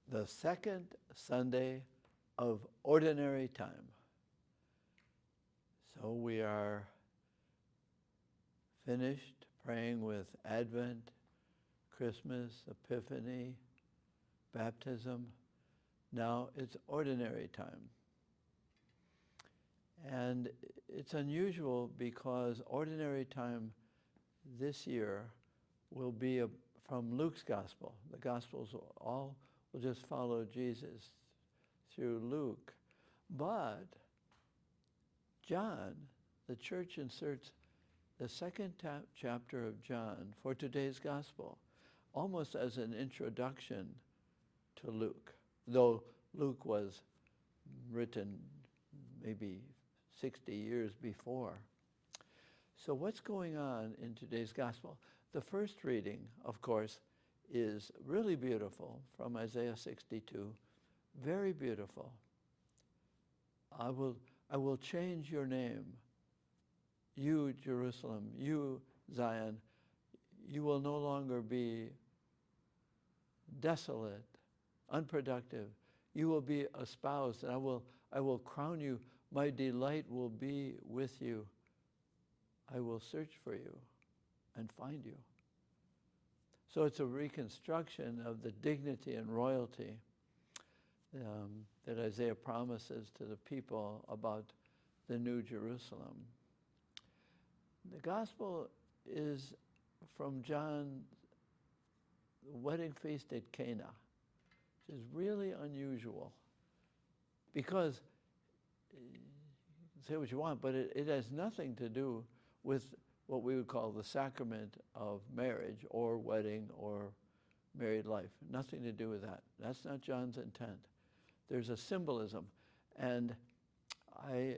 the second Sunday of Ordinary Time. So we are finished praying with Advent, Christmas, Epiphany, baptism. Now it's Ordinary Time. And it's unusual because Ordinary Time this year will be from Luke's Gospel. The Gospels all will just follow Jesus through Luke. But John, the church inserts the second chapter of John for today's Gospel, almost as an introduction to Luke, though Luke was written maybe 60 years before. So what's going on in today's Gospel? The first reading, of course, is really beautiful from Isaiah 62. Very beautiful. I will change your name. You, Jerusalem, you, Zion, you will no longer be desolate, unproductive. You will be espoused, and I will crown you. My delight will be with you. I will search for you and find you. So it's a reconstruction of the dignity and royalty that Isaiah promises to the people about the New Jerusalem. The Gospel is from John's wedding feast at Cana, which is really unusual because you can say what you want, but it has nothing to do with what we would call the sacrament of marriage or wedding or married life. Nothing to do with that. That's not John's intent. There's a symbolism. And I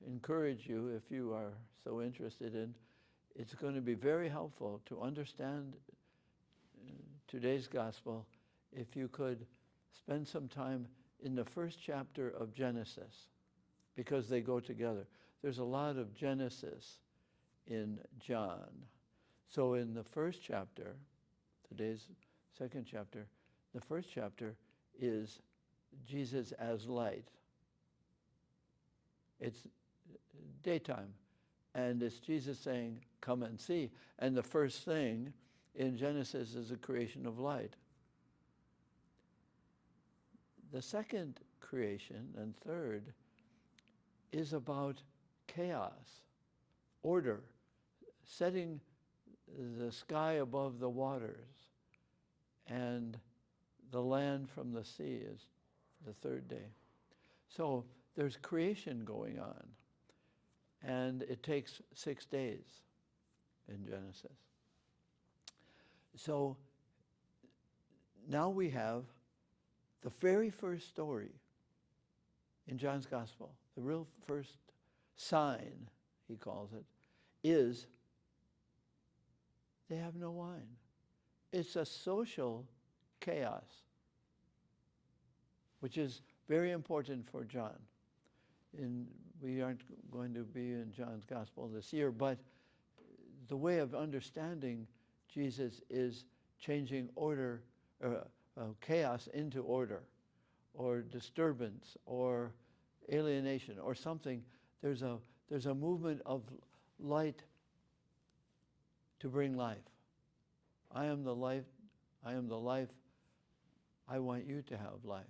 encourage you, if you are so interested in, it's going to be very helpful to understand today's Gospel if you could spend some time in the first chapter of Genesis, because they go together. There's a lot of Genesis in John. So in the first chapter, today's second chapter, the first chapter is Jesus as light. It's daytime, and it's Jesus saying, come and see. And the first thing in Genesis is the creation of light. The second creation and third is about chaos, order, setting the sky above the waters, and the land from the sea is the third day. So there's creation going on, and it takes 6 days in Genesis. So now we have the very first story in John's Gospel, the real first sign, he calls it, is they have no wine. It's a social chaos, which is very important for John. We aren't going to be in John's Gospel this year, but the way of understanding Jesus is changing order, chaos into order, or disturbance, or alienation, or something. There's a movement of light to bring life. I am the life. I am the life. I want you to have life.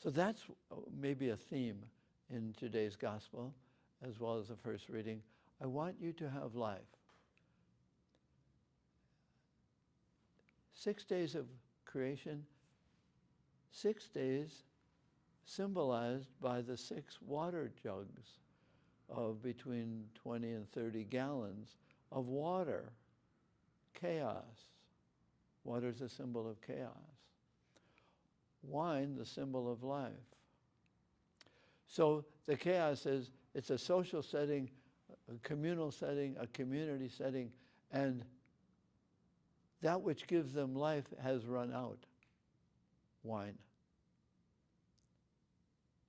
So that's maybe a theme in today's Gospel, as well as the first reading. I want you to have life. 6 days of creation, 6 days symbolized by the 6 water jugs of between 20 and 30 gallons of water. Chaos. Water is a symbol of chaos. Wine, the symbol of life. So the chaos is, it's a social setting, a communal setting, a community setting, and that which gives them life has run out. Wine.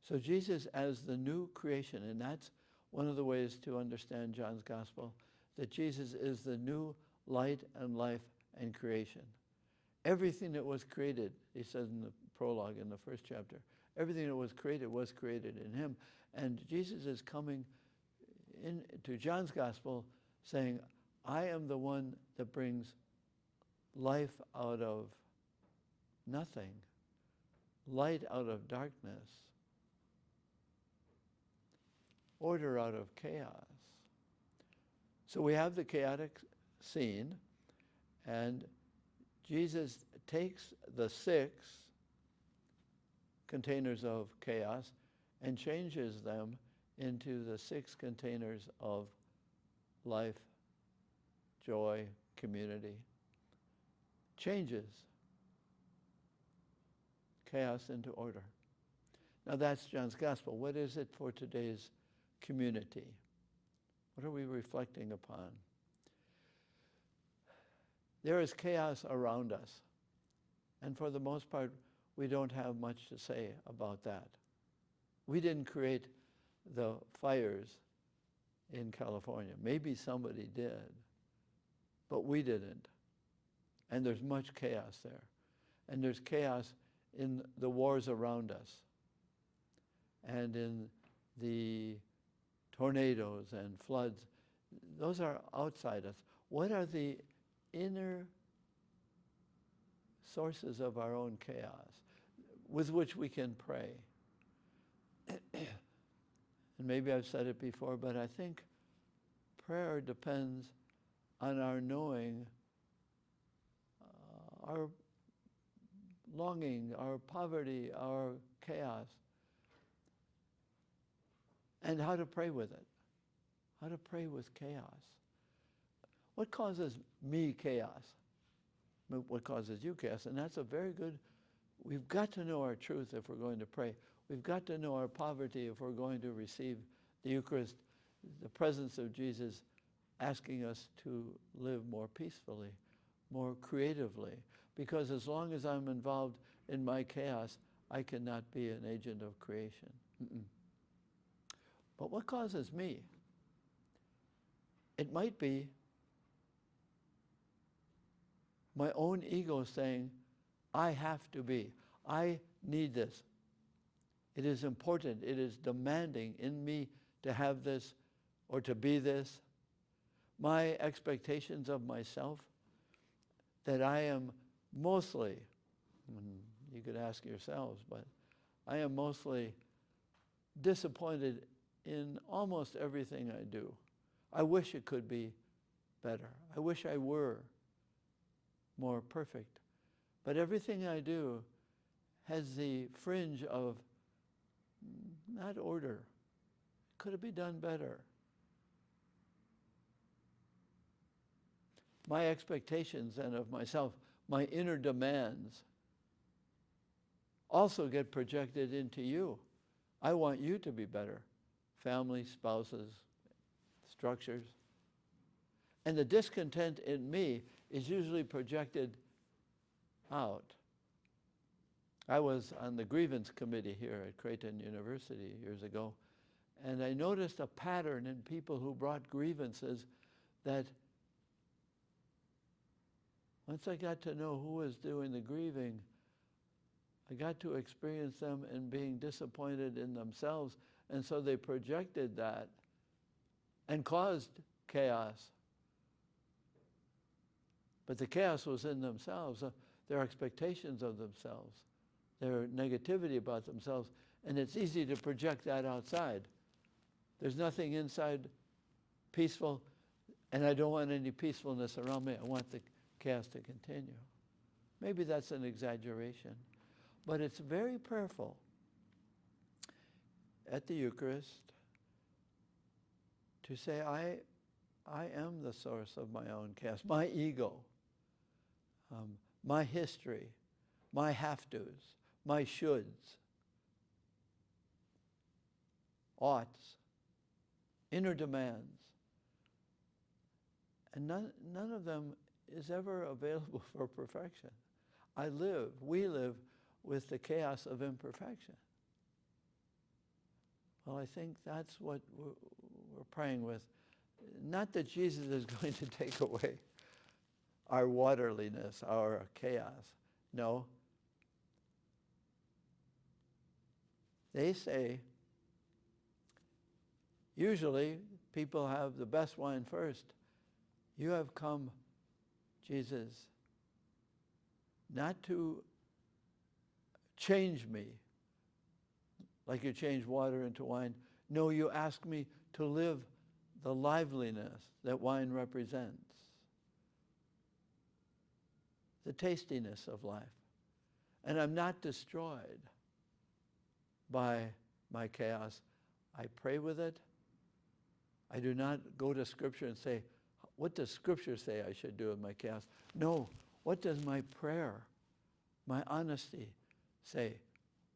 So Jesus as the new creation, and that's one of the ways to understand John's Gospel, that Jesus is the new light and life and creation. Everything that was created, he says in the prologue in the first chapter, everything that was created in him. And Jesus is coming into John's gospel saying, I am the one that brings life out of nothing, light out of darkness, order out of chaos. So we have the chaotic scene, and Jesus takes the 6 containers of chaos and changes them into the 6 containers of life, joy, community. Changes chaos into order. Now that's John's gospel. What is it for today's community? What are we reflecting upon? There is chaos around us. And for the most part, we don't have much to say about that. We didn't create the fires in California. Maybe somebody did, but we didn't. And there's much chaos there. And there's chaos in the wars around us and in the tornadoes and floods. Those are outside us. What are the inner sources of our own chaos with which we can pray? And maybe I've said it before, but I think prayer depends on our knowing our longing, our poverty, our chaos, and how to pray with it, how to pray with chaos. What causes me chaos? What causes you chaos? And that's a very good, we've got to know our truth if we're going to pray. We've got to know our poverty if we're going to receive the Eucharist, the presence of Jesus asking us to live more peacefully, more creatively. Because as long as I'm involved in my chaos, I cannot be an agent of creation. But what causes me? It might be my own ego saying, I have to be. I need this. It is important. It is demanding in me to have this or to be this. My expectations of myself, that I am mostly, you could ask yourselves, but I am mostly disappointed in almost everything I do. I wish it could be better. I wish I were more perfect. But everything I do has the fringe of not order. Could it be done better? My expectations then of myself, my inner demands, also get projected into you. I want you to be better. Family, spouses, structures. And the discontent in me is usually projected out. I was on the grievance committee here at Creighton University years ago, and I noticed a pattern in people who brought grievances that once I got to know who was doing the grieving, I got to experience them in being disappointed in themselves, and so they projected that and caused chaos. But the chaos was in themselves, their expectations of themselves, their negativity about themselves, and it's easy to project that outside. There's nothing inside peaceful, and I don't want any peacefulness around me. I want the chaos to continue. Maybe that's an exaggeration, but it's very prayerful at the Eucharist to say, I am the source of my own chaos, my ego, my history, my have-tos, my shoulds, oughts, inner demands. And none of them is ever available for perfection. We live with the chaos of imperfection. Well, I think that's what we're praying with. Not that Jesus is going to take away our waterliness, our chaos. No. They say, usually people have the best wine first. You have come, Jesus, not to change me like you change water into wine. No, you ask me to live the liveliness that wine represents, the tastiness of life. And I'm not destroyed by my chaos. I pray with it. I do not go to Scripture and say, what does Scripture say I should do with my chaos? No, what does my prayer, my honesty say?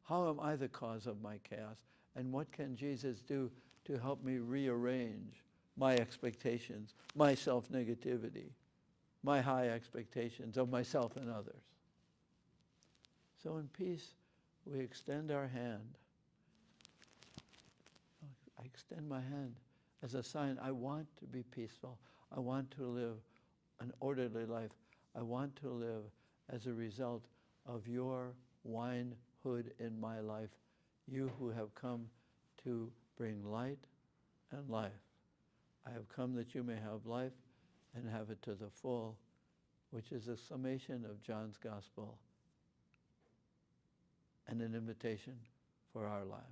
How am I the cause of my chaos? And what can Jesus do to help me rearrange my expectations, my self-negativity, my high expectations of myself and others? So in peace, we extend our hand. I extend my hand as a sign. I want to be peaceful. I want to live an orderly life. I want to live as a result of your winehood in my life, you who have come to bring light and life. I have come that you may have life and have it to the full, which is a summation of John's Gospel and an invitation for our lives.